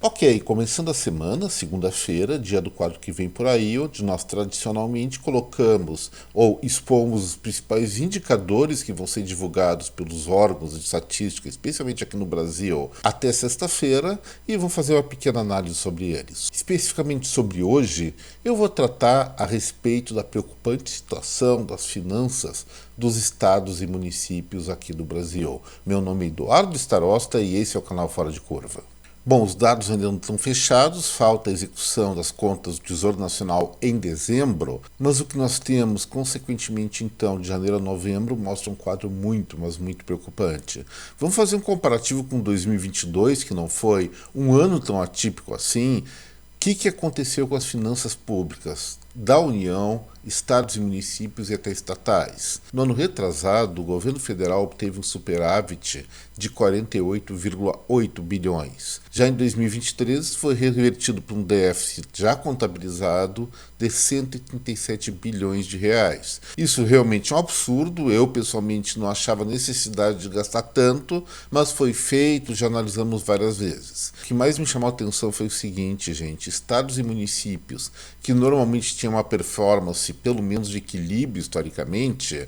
Ok, começando a semana, segunda-feira, dia do quadro que vem por aí, onde nós tradicionalmente colocamos ou expomos os principais indicadores que vão ser divulgados pelos órgãos de estatística, especialmente aqui no Brasil, até sexta-feira, e vou fazer uma pequena análise sobre eles. Especificamente sobre hoje, eu vou tratar a respeito da preocupante situação das finanças dos estados e municípios aqui do Brasil. Meu nome é Eduardo Starosta e esse é o canal Fora de Curva. Bom, os dados ainda não estão fechados, falta a execução das contas do Tesouro Nacional em dezembro, mas o que nós temos, consequentemente, então, de janeiro a novembro, mostra um quadro muito, mas muito preocupante. Vamos fazer um comparativo com 2022, que não foi um ano tão atípico assim. O que aconteceu com as finanças públicas da União, estados e municípios e até estatais? No ano retrasado, o governo federal obteve um superávit de 48,8 bilhões. Já em 2023, foi revertido para um déficit já contabilizado de 137 bilhões de reais. Isso realmente é um absurdo. Eu, pessoalmente, não achava necessidade de gastar tanto, mas foi feito, já analisamos várias vezes. O que mais me chamou a atenção foi o seguinte, gente: estados e municípios que normalmente tinham uma performance pelo menos de equilíbrio historicamente,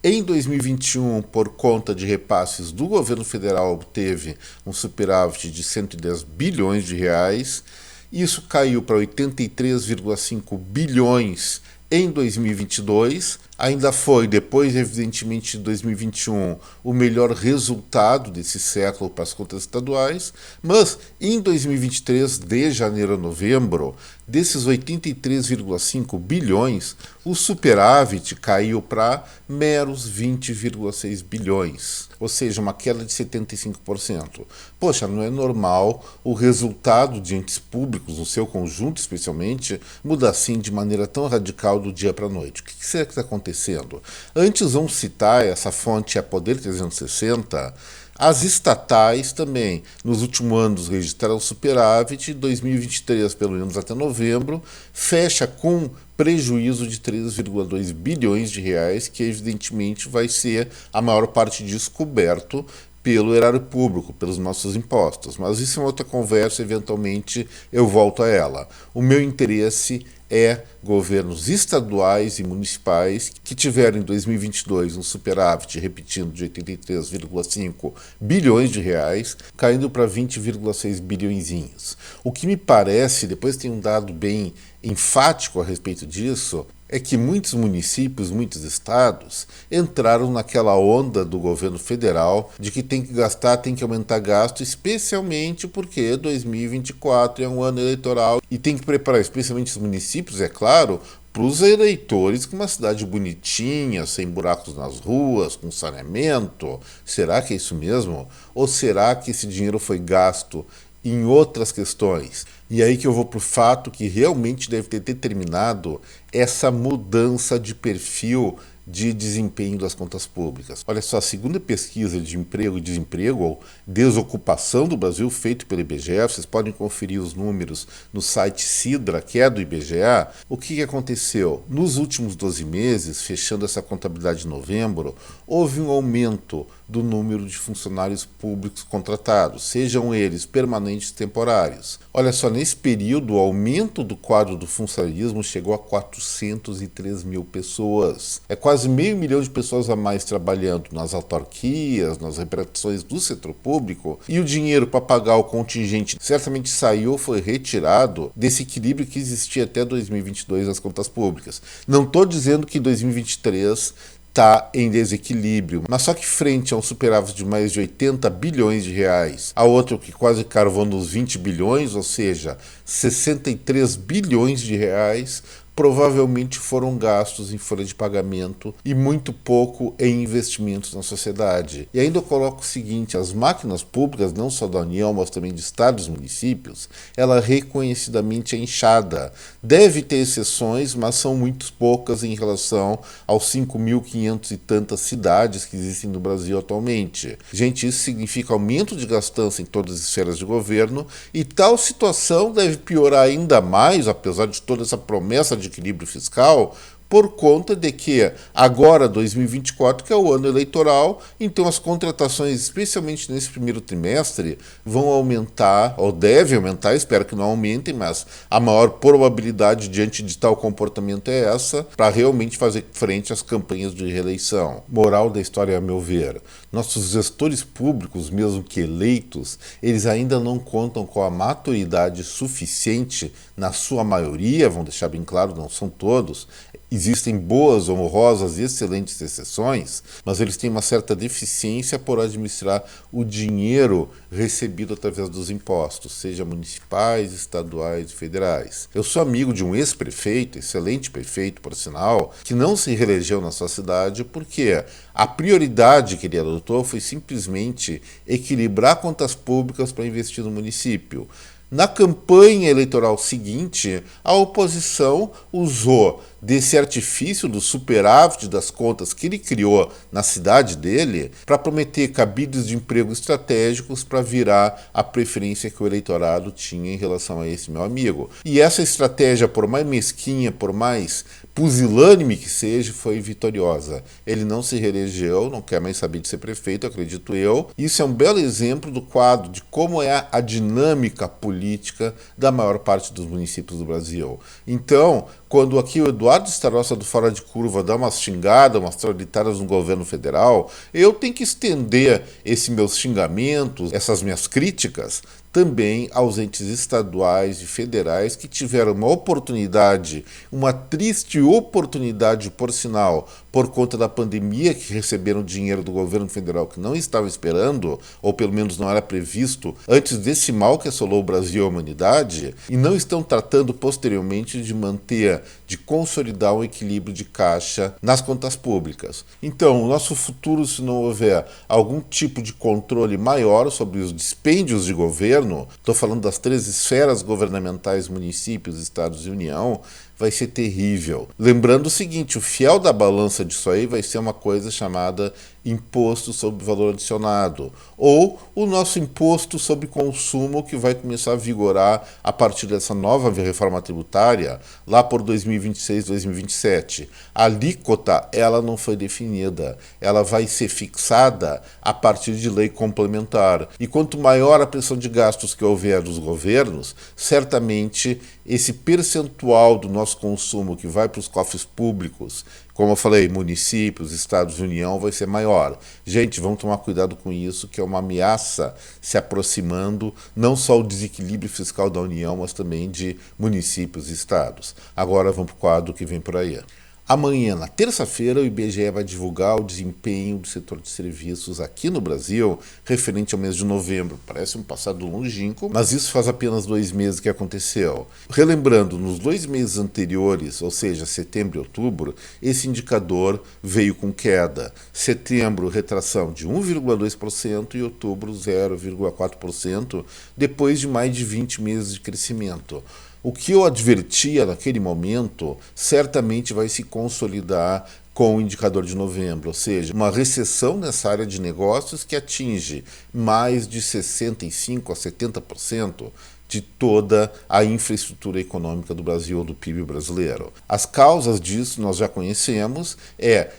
em 2021, por conta de repasses do governo federal, obteve um superávit de 110 bilhões de reais. Isso caiu para 83,5 bilhões em 2022. Ainda foi, depois, evidentemente, de 2021, o melhor resultado desse século para as contas estaduais, mas em 2023, de janeiro a novembro, desses 83,5 bilhões, o superávit caiu para meros 20,6 bilhões, ou seja, uma queda de 75%. Poxa, não é normal o resultado de entes públicos, no seu conjunto especialmente, mudar assim de maneira tão radical do dia para a noite. O que será que está acontecendo? Antes, vamos citar, essa fonte é Poder 360, as estatais também, nos últimos anos, registraram superávit. Em 2023, pelo menos até novembro, fecha com prejuízo de 3,2 bilhões de reais, que evidentemente vai ser a maior parte disso coberto pelo erário público, pelos nossos impostos. Mas isso é uma outra conversa, eventualmente eu volto a ela. O meu interesse é governos estaduais e municipais que tiveram em 2022 um superávit, repetindo, de 83,5 bilhões de reais, caindo para 20,6 bilhõezinhos. O que me parece, depois tem um dado bem enfático a respeito disso, é que muitos municípios, muitos estados entraram naquela onda do governo federal de que tem que gastar, tem que aumentar gasto, especialmente porque 2024 é um ano eleitoral e tem que preparar, especialmente os municípios, é claro, para os eleitores com uma cidade bonitinha, sem buracos nas ruas, com saneamento. Será que é isso mesmo? Ou será que esse dinheiro foi gasto em outras questões? E aí que eu vou para o fato que realmente deve ter determinado essa mudança de perfil de desempenho das contas públicas. Olha só, a segunda pesquisa de emprego e desemprego, ou desocupação do Brasil, feito pelo IBGE, vocês podem conferir os números no site Sidra, que é do IBGE. O que aconteceu? Nos últimos 12 meses, fechando essa contabilidade de novembro, houve um aumento do número de funcionários públicos contratados, sejam eles permanentes ou temporários. Olha só, nesse período, o aumento do quadro do funcionalismo chegou a 403 mil pessoas. É quase 500 mil de pessoas a mais trabalhando nas autarquias, nas repartições do setor público, e o dinheiro para pagar o contingente certamente saiu, foi retirado desse equilíbrio que existia até 2022 nas contas públicas. Não estou dizendo que 2023 está em desequilíbrio, mas só que frente a um superávit de mais de 80 bilhões de reais, a outro que quase carvou nos 20 bilhões, ou seja, 63 bilhões de reais, provavelmente foram gastos em folha de pagamento e muito pouco em investimentos na sociedade. E ainda eu coloco o seguinte: as máquinas públicas, não só da União, mas também de estados e municípios, ela reconhecidamente é inchada. Deve ter exceções, mas são muito poucas em relação aos 5.500 e tantas cidades que existem no Brasil atualmente. Gente, isso significa aumento de gastança em todas as esferas de governo, e tal situação deve piorar ainda mais, apesar de toda essa promessa de equilíbrio fiscal, por conta de que agora 2024, que é o ano eleitoral, então as contratações, especialmente nesse primeiro trimestre, vão aumentar, ou devem aumentar, espero que não aumentem, mas a maior probabilidade diante de tal comportamento é essa, para realmente fazer frente às campanhas de reeleição. Moral da história, a meu ver, nossos gestores públicos, mesmo que eleitos, eles ainda não contam com a maturidade suficiente, na sua maioria, vão deixar bem claro, não são todos, existem boas, honrosas e excelentes exceções, mas eles têm uma certa deficiência por administrar o dinheiro recebido através dos impostos, seja municipais, estaduais e federais. Eu sou amigo de um ex-prefeito, excelente prefeito, por sinal, que não se reelegeu na sua cidade porque a prioridade que ele adotou foi simplesmente equilibrar contas públicas para investir no município. Na campanha eleitoral seguinte, a oposição usou desse artifício do superávit das contas que ele criou na cidade dele para prometer cabides de emprego estratégicos para virar a preferência que o eleitorado tinha em relação a esse meu amigo. E essa estratégia, por mais mesquinha, por mais pusilânime que seja, foi vitoriosa. Ele não se reelegeu, não quer mais saber de ser prefeito, acredito eu. Isso é um belo exemplo do quadro de como é a dinâmica política da maior parte dos municípios do Brasil. Então, quando aqui o Eduardo Starosta do Fora de Curva dá umas xingadas, umas trolitadas no governo federal, eu tenho que estender esses meus xingamentos, essas minhas críticas, também aos entes estaduais e federais que tiveram uma oportunidade, uma triste oportunidade, por sinal, por conta da pandemia, que receberam dinheiro do governo federal que não estava esperando, ou pelo menos não era previsto, antes desse mal que assolou o Brasil e a humanidade, e não estão tratando posteriormente de manter, de consolidar um equilíbrio de caixa nas contas públicas. Então, o nosso futuro, se não houver algum tipo de controle maior sobre os dispêndios de governo, estou falando das 3 esferas governamentais, municípios, estados e União, vai ser terrível. Lembrando o seguinte, o fiel da balança disso aí vai ser uma coisa chamada imposto sobre valor adicionado, ou o nosso imposto sobre consumo, que vai começar a vigorar a partir dessa nova reforma tributária, lá por 2026, 2027. A alíquota, ela não foi definida, ela vai ser fixada a partir de lei complementar. E quanto maior a pressão de gastos que houver dos governos, certamente esse percentual do nosso consumo que vai para os cofres públicos, como eu falei, municípios, estados e União, vai ser maior. Gente, vamos tomar cuidado com isso, que é uma ameaça se aproximando, não só o desequilíbrio fiscal da União, mas também de municípios e estados. Agora vamos para o quadro que vem por aí. Amanhã, na terça-feira, o IBGE vai divulgar o desempenho do setor de serviços aqui no Brasil, referente ao mês de novembro. Parece um passado longínquo, mas isso faz apenas 2 meses que aconteceu. Relembrando, nos 2 meses anteriores, ou seja, setembro e outubro, esse indicador veio com queda. Setembro, retração de 1,2% e outubro, 0,4%, depois de mais de 20 meses de crescimento. O que eu advertia naquele momento certamente vai se consolidar com o indicador de novembro, ou seja, uma recessão nessa área de negócios que atinge mais de 65% a 70% de toda a infraestrutura econômica do Brasil ou do PIB brasileiro. As causas disso nós já conhecemos,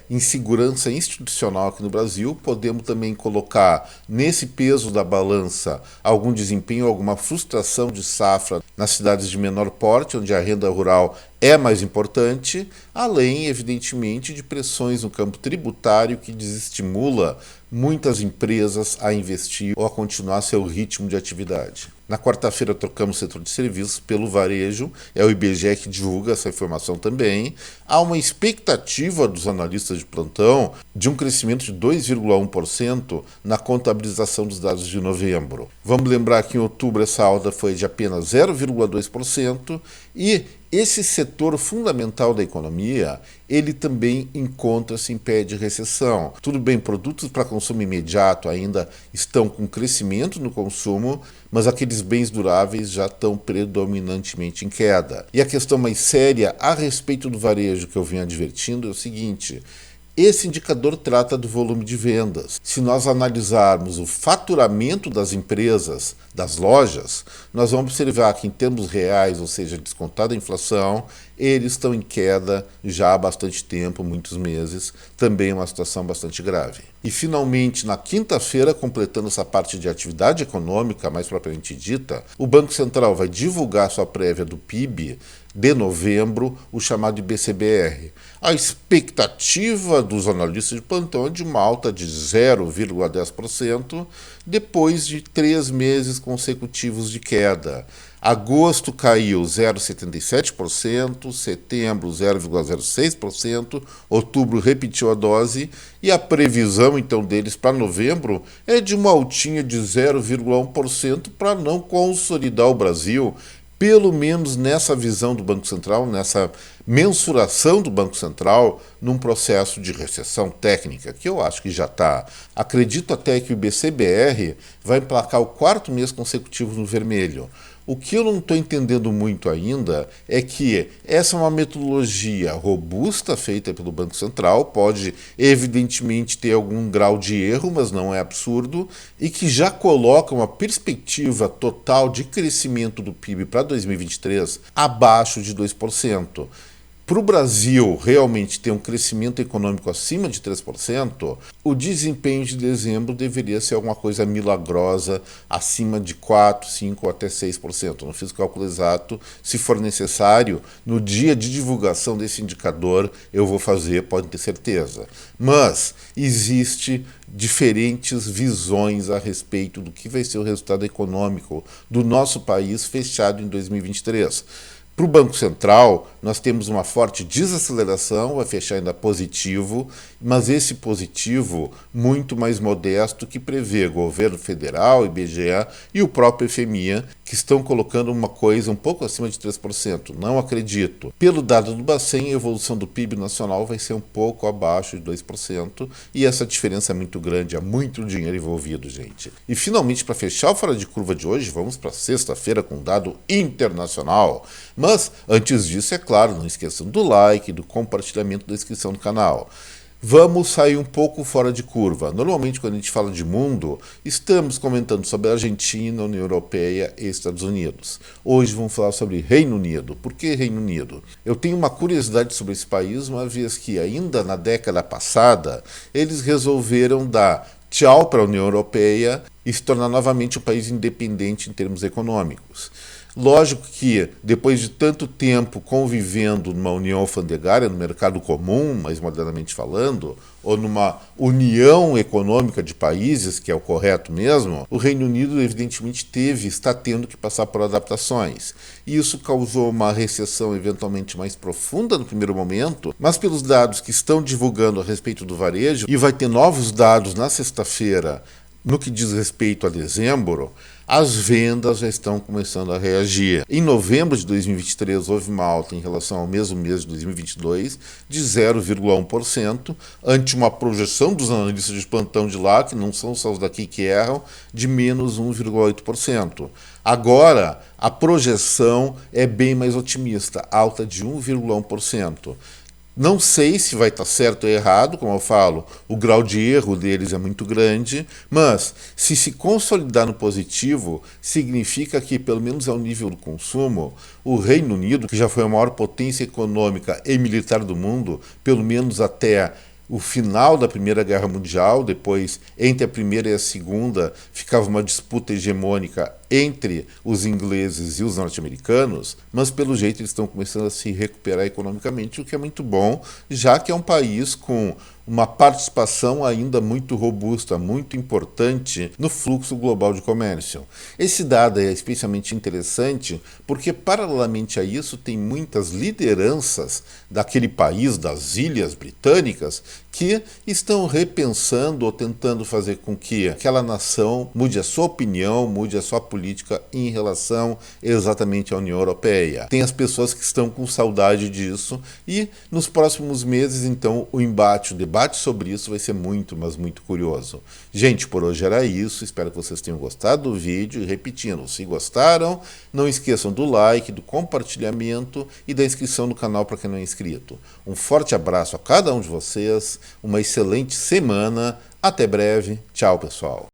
insegurança institucional aqui no Brasil, podemos também colocar nesse peso da balança algum desempenho, alguma frustração de safra nas cidades de menor porte, onde a renda rural é mais importante, além, evidentemente, de pressões no campo tributário que desestimula muitas empresas a investir ou a continuar seu ritmo de atividade. Na quarta-feira trocamos o setor de serviços pelo varejo, é o IBGE que divulga essa informação também. Há uma expectativa dos analistas de plantão de um crescimento de 2,1% na contabilização dos dados de novembro. Vamos lembrar que em outubro essa alta foi de apenas 0,2% e esse setor fundamental da economia, ele também encontra-se em pé de recessão. Tudo bem, produtos para consumo imediato ainda estão com crescimento no consumo, mas aqueles bens duráveis já estão predominantemente em queda. E a questão mais séria a respeito do varejo que eu venho advertindo é o seguinte: esse indicador trata do volume de vendas. Se nós analisarmos o faturamento das empresas, das lojas, nós vamos observar que em termos reais, ou seja, descontada a inflação, eles estão em queda já há bastante tempo, muitos meses, também é uma situação bastante grave. E finalmente, na quinta-feira, completando essa parte de atividade econômica, mais propriamente dita, o Banco Central vai divulgar sua prévia do PIB de novembro, o chamado IBCBR. A expectativa dos analistas de plantão é de uma alta de 0,10%, depois de 3 meses consecutivos de queda. Agosto caiu 0,77%, setembro 0,06%, outubro repetiu a dose e a previsão então deles para novembro é de uma altinha de 0,1% para não consolidar o Brasil, pelo menos nessa visão do Banco Central, nessa mensuração do Banco Central, num processo de recessão técnica, que eu acho que já está. Acredito até que o IBCBR vai emplacar o 4º mês consecutivo no vermelho. O que eu não estou entendendo muito ainda é que essa é uma metodologia robusta feita pelo Banco Central, pode evidentemente ter algum grau de erro, mas não é absurdo, e que já coloca uma perspectiva total de crescimento do PIB para 2023 abaixo de 2%. Para o Brasil realmente ter um crescimento econômico acima de 3%, o desempenho de dezembro deveria ser alguma coisa milagrosa, acima de 4%, 5% ou até 6%. Não fiz o cálculo exato. Se for necessário, no dia de divulgação desse indicador, eu vou fazer, podem ter certeza. Mas existe diferentes visões a respeito do que vai ser o resultado econômico do nosso país fechado em 2023. Para o Banco Central, nós temos uma forte desaceleração, vai fechar ainda positivo, mas esse positivo muito mais modesto que prevê governo federal, IBGE e o próprio FMI, que estão colocando uma coisa um pouco acima de 3%. Não acredito. Pelo dado do Bacen, a evolução do PIB nacional vai ser um pouco abaixo de 2%, e essa diferença é muito grande, há muito dinheiro envolvido, gente. E finalmente, para fechar o Fora de Curva de hoje, vamos para sexta-feira com dado internacional. Mas, antes disso, é claro, não esqueçam do like, do compartilhamento, da inscrição no canal. Vamos sair um pouco fora de curva. Normalmente, quando a gente fala de mundo, estamos comentando sobre a Argentina, União Europeia e Estados Unidos. Hoje vamos falar sobre Reino Unido. Por que Reino Unido? Eu tenho uma curiosidade sobre esse país, uma vez que ainda na década passada, eles resolveram dar tchau para a União Europeia e se tornar novamente um país independente em termos econômicos. Lógico que, depois de tanto tempo convivendo numa união alfandegária, no mercado comum, mais modernamente falando, ou numa união econômica de países, que é o correto mesmo, o Reino Unido evidentemente está tendo que passar por adaptações. E isso causou uma recessão eventualmente mais profunda no primeiro momento, mas pelos dados que estão divulgando a respeito do varejo, e vai ter novos dados na sexta-feira, no que diz respeito a dezembro, as vendas já estão começando a reagir. Em novembro de 2023, houve uma alta em relação ao mesmo mês de 2022 de 0,1%, ante uma projeção dos analistas de plantão de lá, que não são só os daqui que erram, de menos 1,8%. Agora, a projeção é bem mais otimista, alta de 1,1%. Não sei se vai estar certo ou errado, como eu falo, o grau de erro deles é muito grande, mas se consolidar no positivo, significa que, pelo menos ao nível do consumo, o Reino Unido, que já foi a maior potência econômica e militar do mundo, pelo menos até o final da Primeira Guerra Mundial, depois, entre a Primeira e a Segunda, ficava uma disputa hegemônica entre os ingleses e os norte-americanos, mas pelo jeito eles estão começando a se recuperar economicamente, o que é muito bom, já que é um país com uma participação ainda muito robusta, muito importante no fluxo global de comércio. Esse dado é especialmente interessante porque, paralelamente a isso, tem muitas lideranças daquele país, das Ilhas Britânicas, que estão repensando ou tentando fazer com que aquela nação mude a sua opinião, mude a sua política em relação exatamente à União Europeia. Tem as pessoas que estão com saudade disso e nos próximos meses, então, o debate sobre isso vai ser muito, mas muito curioso. Gente, por hoje era isso. Espero que vocês tenham gostado do vídeo e, repetindo, se gostaram, não esqueçam do like, do compartilhamento e da inscrição no canal para quem não é inscrito. Um forte abraço a cada um de vocês, uma excelente semana, até breve, tchau pessoal.